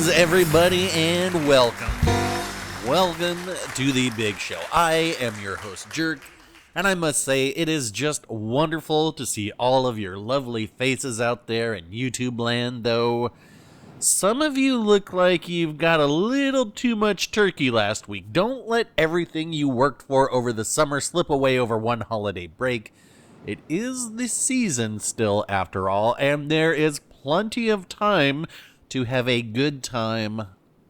Greetings, everybody, and welcome. Welcome to the big show. I am your host, Jerk, and I must say it is just wonderful to see all of your lovely faces out there in YouTube land, though some of you look like you've got a little too much turkey last week. Don't let everything you worked for over the summer slip away over one holiday break. It is the season still, after all, and there is plenty of time to have a good time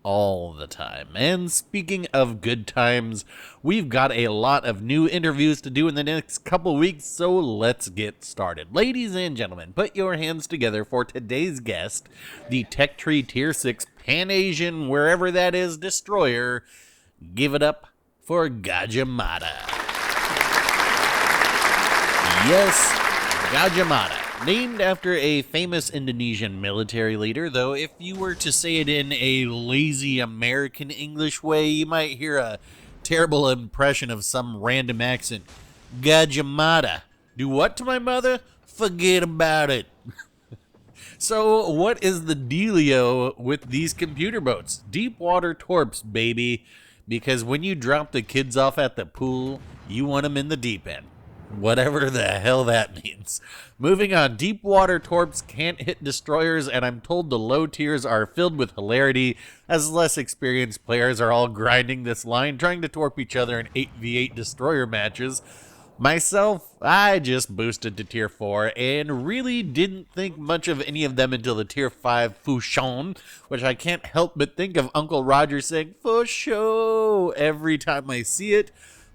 all the time. And speaking of good times, we've got a lot of new interviews to do in the next couple weeks, so let's get started. Ladies and gentlemen, put your hands together for today's guest, the Tech Tree Tier 6 Pan-Asian, wherever that is, destroyer. Give it up for Gadja Mada. Yes, Gadja Mada. Named after a famous Indonesian military leader, though if you were to say it in a lazy American English way, you might hear a terrible impression of some random accent. Gadja Mada. Do what to my mother? Forget about it. So what is the dealio with these computer boats? Deep water torps, baby. Because when you drop the kids off at the pool, you want them in the deep end. Whatever the hell that means. Moving on, deep water torps can't hit destroyers, and I'm told the low tiers are filled with hilarity as less experienced players are all grinding this line, trying to torp each other in 8v8 destroyer matches. Myself, I just boosted to tier 4 and really didn't think much of any of them until the tier 5 Fushon, which I can't help but think of Uncle Roger saying Fusho every time I see it.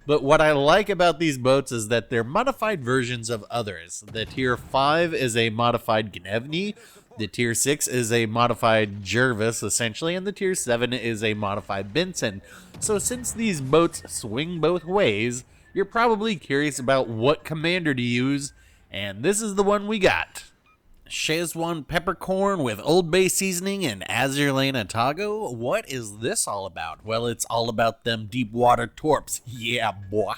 But what I like about these boats is that they're modified versions of others. The tier 5 is a modified Gnevny, the tier 6 is a modified Jervis, essentially, and the tier 7 is a modified Benson. So since these boats swing both ways, you're probably curious about what commander to use, and this is the one we got. Szechuan peppercorn with Old Bay seasoning and azurlane taco? What is this all about? Well, it's all about them deep water torps. Yeah, boy.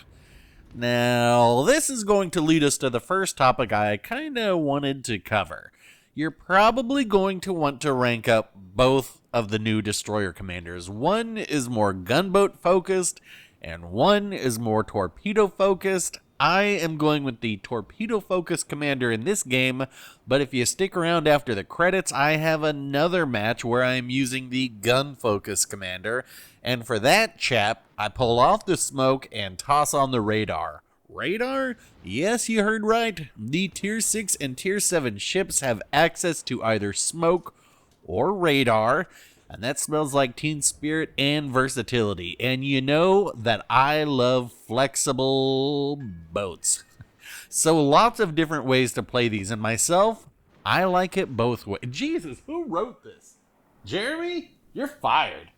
Now, this is going to lead us to the first topic I kinda wanted to cover. You're probably going to want to rank up both of the new destroyer commanders. One is more gunboat focused, and one is more torpedo focused. I am going with the torpedo-focused commander in this game, but if you stick around after the credits, I have another match where I'm using the gun-focused commander, and for that chap, I pull off the smoke and toss on the radar. Radar? Yes, you heard right. The Tier 6 and Tier 7 ships have access to either smoke or radar, and that smells like team spirit and versatility. And you know that I love flexible boats. So lots of different ways to play these. And myself, I like it both ways. Jesus, who wrote this? Jeremy? You're fired.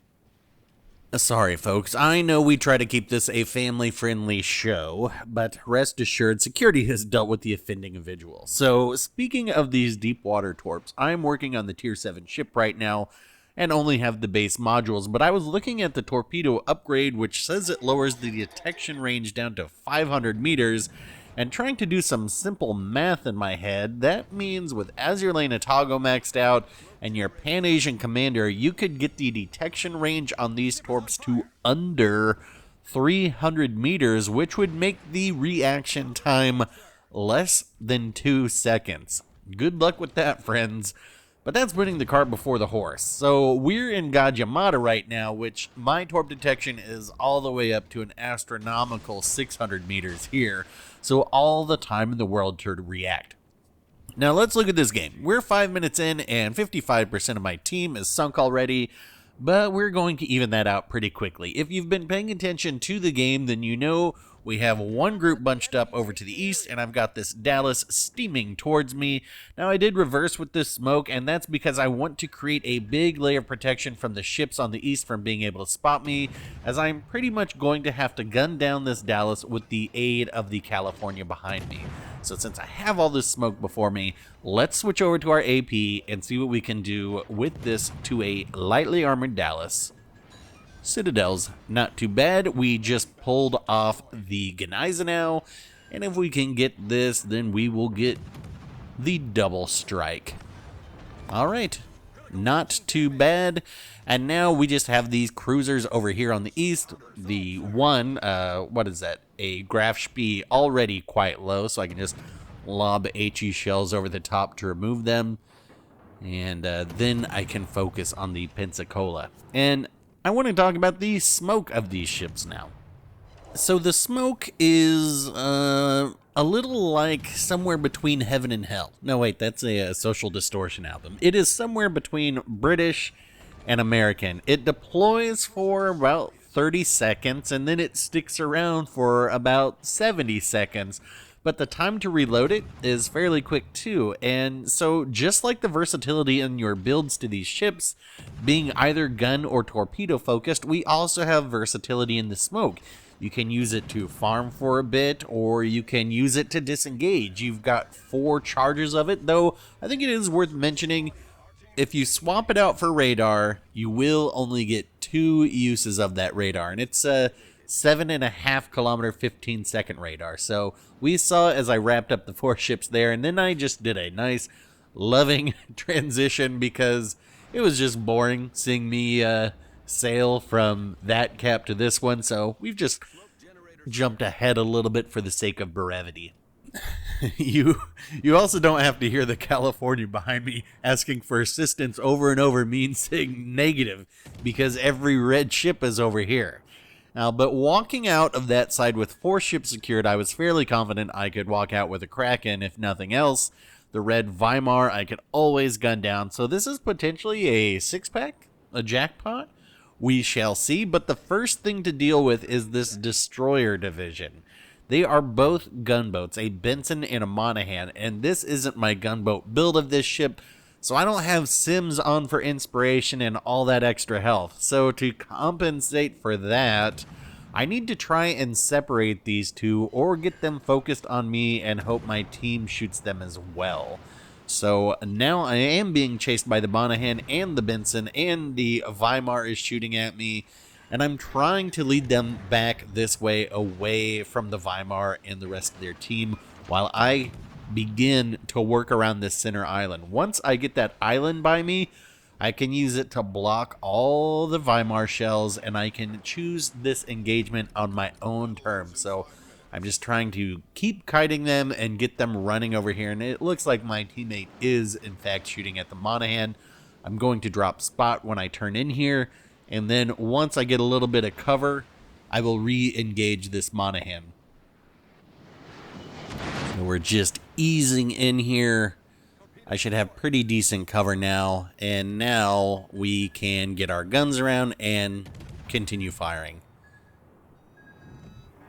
Sorry, folks. I know we try to keep this a family-friendly show, but rest assured, security has dealt with the offending individual. So speaking of these deep water torps, I'm working on the Tier 7 ship right now, and only have the base modules, but I was looking at the torpedo upgrade, which says it lowers the detection range down to 500 meters, and trying to do some simple math in my head, that means with azurlane taco maxed out and your Pan-Asian commander, you could get the detection range on these torps to under 300 meters, which would make the reaction time less than 2 seconds. Good luck with that, friends. But that's putting the cart before the horse. So we're in Gadja Mada right now, which my torp detection is all the way up to an astronomical 600 meters here. So all the time in the world to react. Now let's look at this game. We're 5 minutes in and 55% of my team is sunk already. But we're going to even that out pretty quickly. If you've been paying attention to the game, then you know we have one group bunched up over to the east, and I've got this Dallas steaming towards me. Now, I did reverse with this smoke, and that's because I want to create a big layer of protection from the ships on the east from being able to spot me, as I'm pretty much going to have to gun down this Dallas with the aid of the California behind me. So since I have all this smoke before me, let's switch over to our AP and see what we can do with this to a lightly armored Dallas. Citadel's not too bad. We just pulled off the Gneisenau, and if we can get this, then we will get the double strike. All right, not too bad. And now we just have these cruisers over here on the east. The one, what is that? A Graf Spee already quite low, so I can just lob HE shells over the top to remove them. And then I can focus on the Pensacola. And I want to talk about the smoke of these ships now. So the smoke is a little like somewhere between heaven and hell. No, wait, that's a Social Distortion album. It is somewhere between British and American. It deploys for about 30 seconds, and then it sticks around for about 70 seconds. But the time to reload it is fairly quick too, and so just like the versatility in your builds to these ships, being either gun or torpedo focused, we also have versatility in the smoke. You can use it to farm for a bit, or you can use it to disengage. You've got 4 charges of it, though I think it is worth mentioning, if you swap it out for radar, you will only get 2 uses of that radar, and it's a 7.5 kilometer, 15-second radar. So we saw as I wrapped up the 4 ships there, and then I just did a nice, loving transition because it was just boring seeing me sail from that cap to this one. So we've just jumped ahead a little bit for the sake of brevity. You also don't have to hear the California behind me asking for assistance over and over, mean saying negative, because every red ship is over here. Now, but walking out of that side with 4 ships secured, I was fairly confident I could walk out with a Kraken, if nothing else. The red Weimar I could always gun down, so this is potentially a 6-pack? A jackpot? We shall see, but the first thing to deal with is this destroyer division. They are both gunboats, a Benson and a Monahan, and this isn't my gunboat build of this ship, so I don't have Sims on for inspiration and all that extra health. So to compensate for that, I need to try and separate these two or get them focused on me and hope my team shoots them as well. So now I am being chased by the Monahan and the Benson, and the Weimar is shooting at me, and I'm trying to lead them back this way away from the Weimar and the rest of their team while I begin to work around this center island. Once I get that island by me, I can use it to block all the Weimar shells, and I can choose this engagement on my own terms. So I'm just trying to keep kiting them and get them running over here, and it looks like my teammate is in fact shooting at the Monahan. I'm going to drop spot when I turn in here, and then once I get a little bit of cover, I will re-engage this Monahan. So we're just easing in here. I should have pretty decent cover now, and now we can get our guns around and continue firing.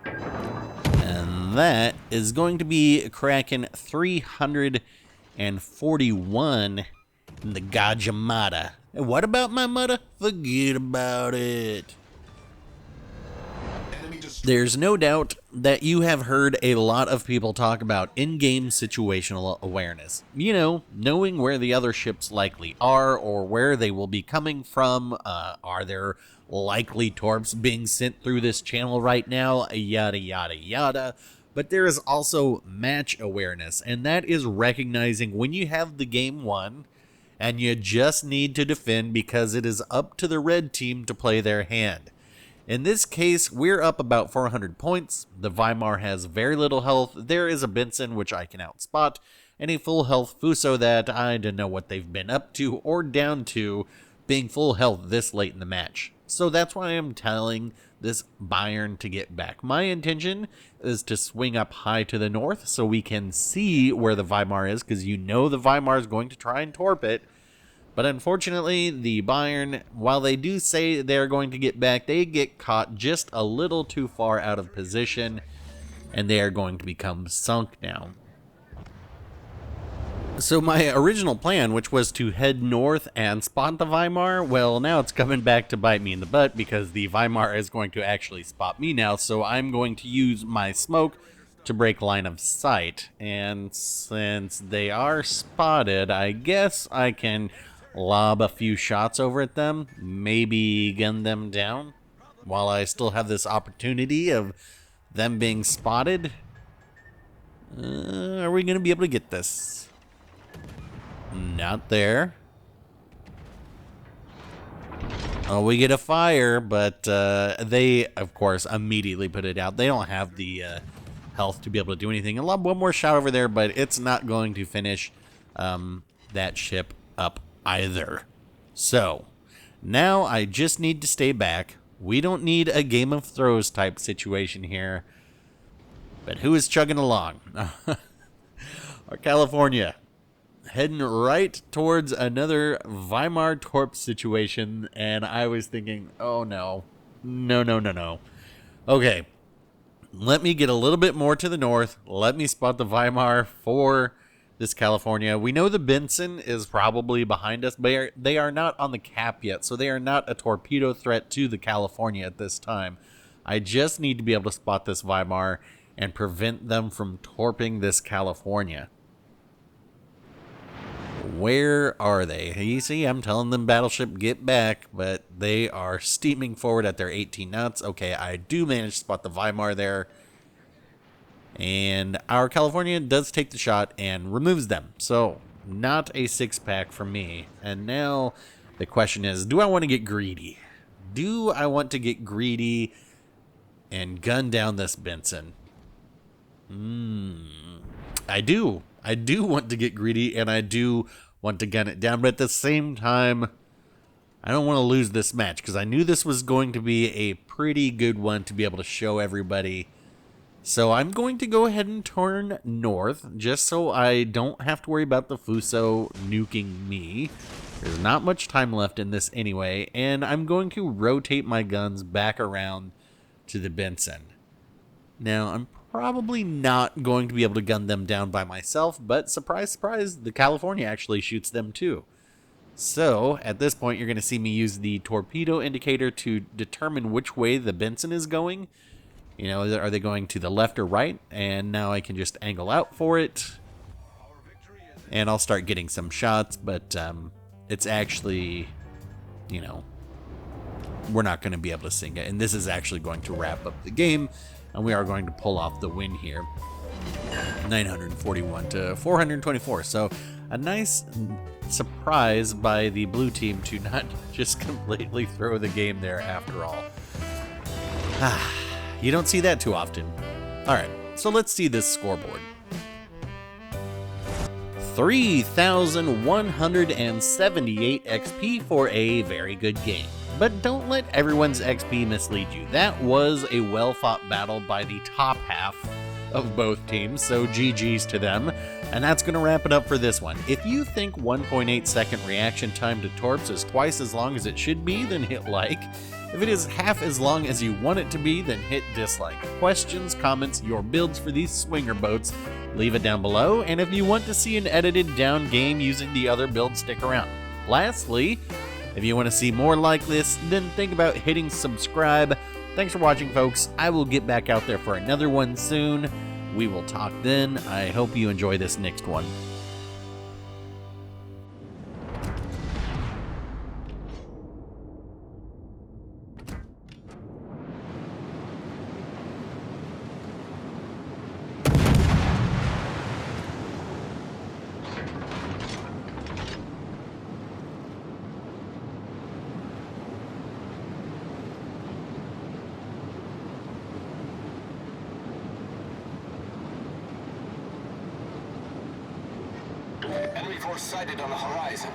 And that is going to be Kraken 341 in the Gadja Mada. And what about my Muddah? Forget about it. There's no doubt that you have heard a lot of people talk about in-game situational awareness. You know, knowing where the other ships likely are or where they will be coming from. Are there likely torps being sent through this channel right now? Yada, yada, yada. But there is also match awareness, and that is recognizing when you have the game won and you just need to defend because it is up to the red team to play their hand. In this case, we're up about 400 points. The Weimar has very little health. There is a Benson, which I can outspot, and a full health Fuso that I don't know what they've been up to or down to being full health this late in the match. So that's why I'm telling this Bayern to get back. My intention is to swing up high to the north so we can see where the Weimar is, because you know the Weimar is going to try and torp it. But unfortunately, the Bayern, while they do say they're going to get back, they get caught just a little too far out of position, and they are going to become sunk now. So my original plan, which was to head north and spot the Weimar, well, now it's coming back to bite me in the butt because the Weimar is going to actually spot me now, so I'm going to use my smoke to break line of sight. And since they are spotted, I guess I can lob a few shots over at them, maybe gun them down while I still have this opportunity of them being spotted. Are we going to be able to get this? Not there. We get a fire, but they, of course, immediately put it out. They don't have the health to be able to do anything. A lot, one more shot over there, but it's not going to finish that ship up either. So, now I just need to stay back. We don't need a Game of Thrones type situation here. But who is chugging along? Our California. Heading right towards another Weimar Torp situation, and I was thinking, oh no. No. Okay, let me get a little bit more to the north. Let me spot the Weimar for this California. We know the Benson is probably behind us, but they are not on the cap yet, so they are not a torpedo threat to the California at this time. I just need to be able to spot this Weimar and prevent them from torping this California. Where are they? You see, I'm telling them battleship get back, but they are steaming forward at their 18 knots. Okay, I do manage to spot the Weimar there. And our California does take the shot and removes them. So, not a six-pack for me. And now the question is, do I want to get greedy? Do I want to get greedy and gun down this Benson? I do. I do want to get greedy, and I do want to gun it down. But at the same time, I don't want to lose this match, because I knew this was going to be a pretty good one to be able to show everybody. So I'm going to go ahead and turn north, just so I don't have to worry about the Fuso nuking me. There's not much time left in this anyway, and I'm going to rotate my guns back around to the Benson. Now, I'm probably not going to be able to gun them down by myself, but surprise, surprise, the California actually shoots them too. So, at this point, you're going to see me use the torpedo indicator to determine which way the Benson is going. You know, are they going to the left or right? And now I can just angle out for it. And I'll start getting some shots, but it's actually, you know, we're not going to be able to sink it. And this is actually going to wrap up the game. And we are going to pull off the win here. 941 to 424. So a nice surprise by the blue team to not just completely throw the game there after all. You don't see that too often. All right, so let's see this scoreboard. 3,178 XP for a very good game. But don't let everyone's XP mislead you. That was a well-fought battle by the top half of both teams, so GG's to them. And that's going to wrap it up for this one. If you think 1.8 second reaction time to torps is twice as long as it should be, then hit like. If it is half as long as you want it to be, then hit dislike. Questions, comments, your builds for these swinger boats, leave it down below. And if you want to see an edited down game using the other build, stick around. Lastly, if you want to see more like this, then think about hitting subscribe. Thanks for watching, folks. I will get back out there for another one soon. We will talk then. I hope you enjoy this next one. Enemy force sighted on the horizon.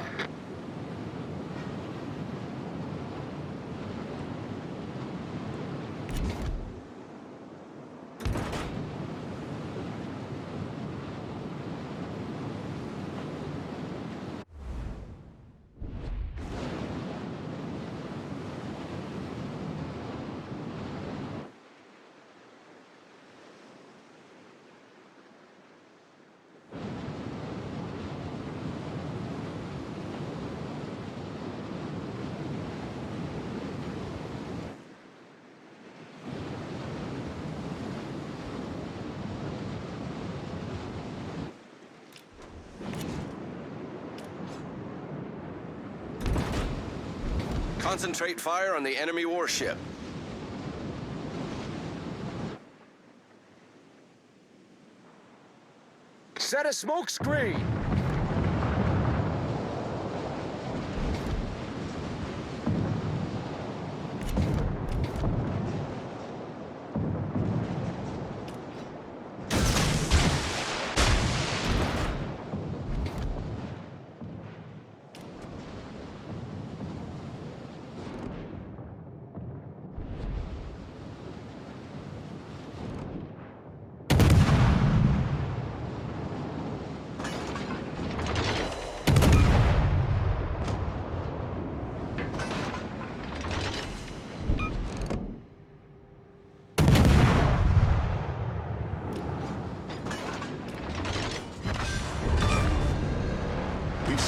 Concentrate fire on the enemy warship. Set a smoke screen.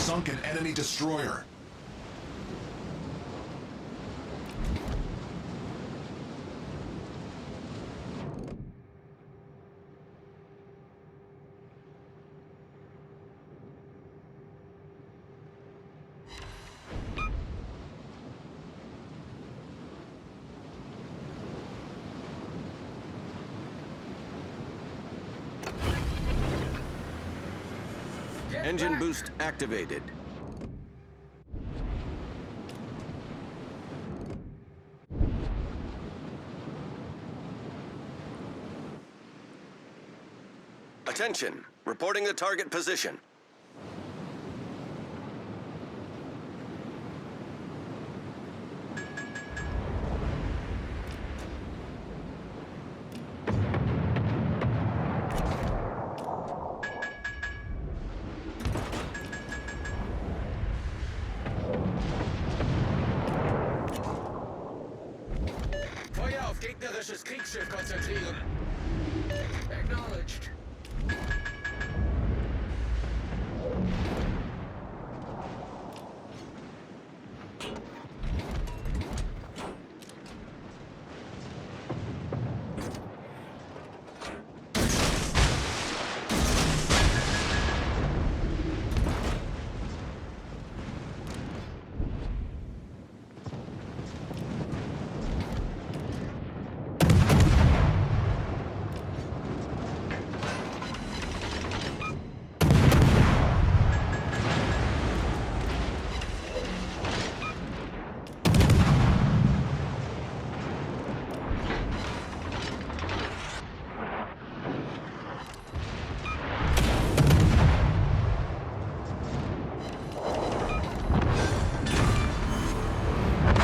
sunk an enemy destroyer. Engine boost activated. Attention, reporting the target position. Feuer auf gegnerisches Kriegsschiff konzentrieren. Acknowledged.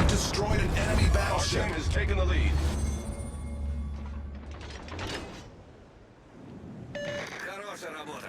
Destroyed an enemy battleship. Our team has taken the lead. Хорошая работа.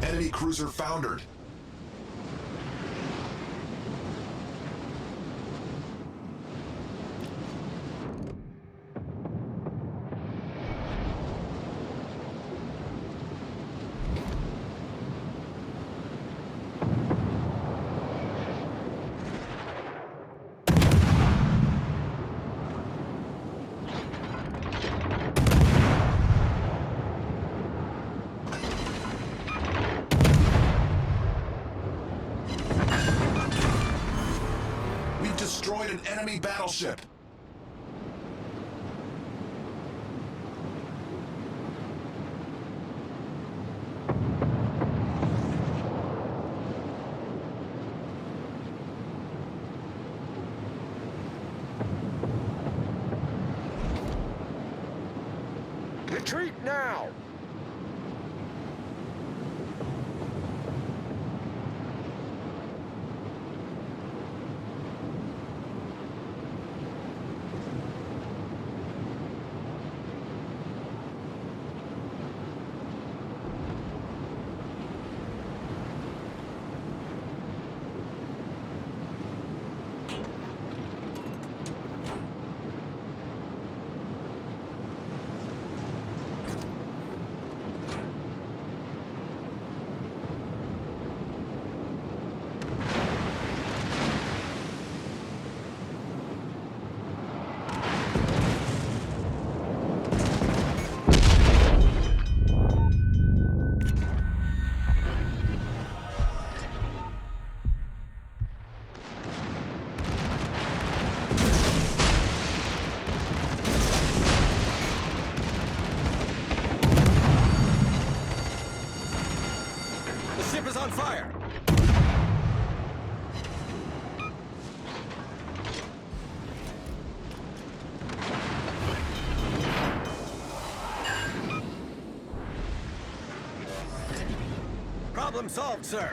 Enemy cruiser foundered. We've destroyed an enemy battleship. Retreat now! is on fire! Problem solved, sir.